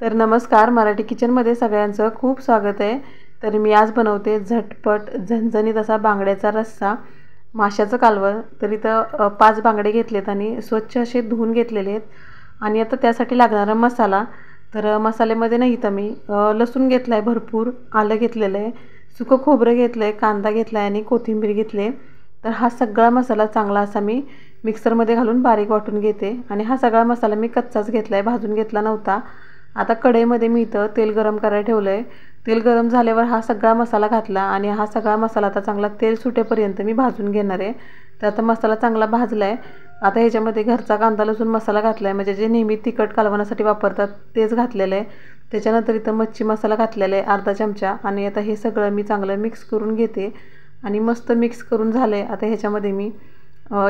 तर नमस्कार, मराठी किचनमध्ये सगळ्यांचं खूप स्वागत आहे। तर मी आज बनवते झटपट झणझणीत असा बांगड्याचा रस्सा, माशाचं कालवण। तर इथं 5 बांगडे घेतलेत आणि स्वच्छ असे धुवून घेतलेले आहेत। आणि आता त्यासाठी लागणारा मसाला, तर मसाल्यामध्ये नाही इथं मी लसूण घेतला आहे भरपूर, आलं घेतलेलं आहे, सुकं खोबरं घेतलं आहे, कांदा घेतला आहे आणि कोथिंबीर घेतली आहे। तर हा सगळा मसाला चांगला असा मी मिक्सरमध्ये घालून बारीक वाटून घेते। आणि हा सगळा मसाला मी कच्चाच घेतला आहे, भाजून घेतला नव्हता। आता कढईमध्ये मी इथं तेल गरम करायला ठेवलं आहे। तेल गरम झाल्यावर हा सगळा मसाला घातला आणि हा सगळा मसाला आता चांगला तेल सुटेपर्यंत मी भाजून घेणार आहे। तर आता मसाला चांगला भाजला आहे। आता ह्याच्यामध्ये घरचा कांदा लसूण मसाला घातला आहे, म्हणजे जे नेहमी तिखट कालवणासाठी वापरतात तेच घातलेलं आहे। त्याच्यानंतर इथं मच्छी मसाला घातलेला आहे अर्धा चमचा। आणि आता हे सगळं मी चांगलं मिक्स करून घेते आणि मस्त मिक्स करून झालं आहे। आता ह्याच्यामध्ये मी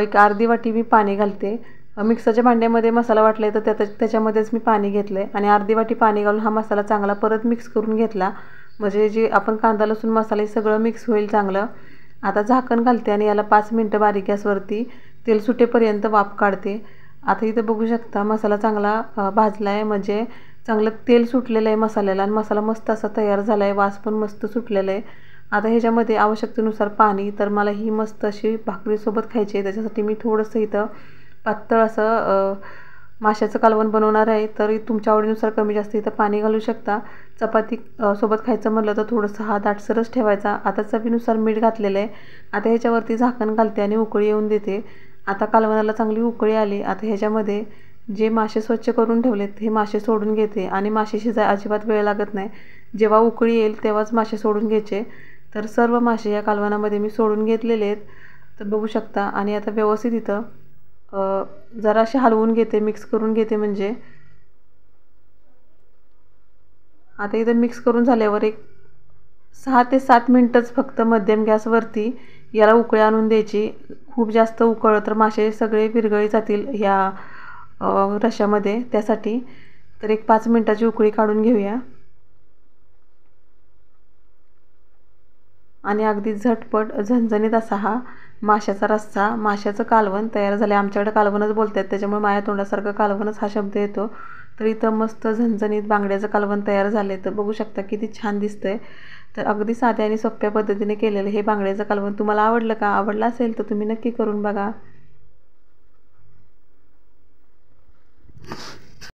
एक अर्धी वाटी मी पाणी घालते। मिक्सरच्या भांड्यामध्ये मसाला वाटला आहे तर त्याच्यामध्येच मी पाणी घेतलं आहे आणि अर्धी वाटी पाणी घालून हा मसाला चांगला परत मिक्स करून घेतला, म्हणजे जे आपण कांदा लसूण मसाला सगळं मिक्स होईल चांगलं। आता झाकण घालते आणि याला 5 मिनटं बारीक गॅसवरती तेल सुटेपर्यंत वाफ काढते। आता इथं बघू शकता मसाला चांगला भाजला आहे, म्हणजे चांगलं तेल सुटलेलं आहे मसाल्याला आणि मसाला मस्त असा तयार झाला आहे, वास पण मस्त सुटलेला आहे। आता ह्याच्यामध्ये आवश्यकतेनुसार पाणी, तर मला ही मस्त अशी भाकरीसोबत खायची आहे, त्याच्यासाठी मी थोडंसं इथं पातळ असं माशाचं कालवण बनवणार आहे। तर तुमच्या आवडीनुसार कमी जास्त इथं पाणी घालू शकता। चपाती सोबत खायचं म्हटलं तर थोडंसं हा दाटसरच ठेवायचा। आता चवीनुसार मीठ घातलेलं आहे। आता ह्याच्यावरती झाकण घालते आणि उकळी येऊन देते। आता कालवणाला चांगली उकळी आली। आता ह्याच्यामध्ये जे मासे स्वच्छ करून ठेवलेत हे मासे सोडून घेते आणि मासे शिजायला अजिबात वेळ लागत नाही, जेव्हा उकळी येईल तेव्हाच मासे सोडून घ्यायचे। तर सर्व मासे या कालवणामध्ये मी सोडून घेतलेले आहेत, तर बघू शकता। आणि आता व्यवस्थित इथं जराशे हलवून घेते, मिक्स करून घेते। म्हणजे आता इथं मिक्स करून झाल्यावर एक 6 ते 7 मिनटंच फक्त मध्यम गॅसवरती याला उकळी आणून द्यायची। खूप जास्त उकळलं तर मासे सगळे विरघळी जातील ह्या रश्श्यामध्ये, त्यासाठी तर एक 5 मिनटाची उकळी काढून घेऊया। आणि अगदी झटपट झणझणीत असा हा माशाचा रस्सा, माशाचं कालवण तयार झालं आहे। आमच्याकडे कालवणच बोलतात, त्याच्यामुळे माझ्या तोंडासारखं कालवणच हा शब्द येतो। तर इथं मस्त झणझणीत बांगड्याचं कालवण तयार झालं आहे, तर बघू शकता किती छान दिसतं आहे। तर अगदी साध्या आणि सोप्या पद्धतीने केलेलं हे बांगड्याचं कालवण तुम्हाला आवडलं का? आवडलं असेल तर तुम्ही नक्की करून बघा।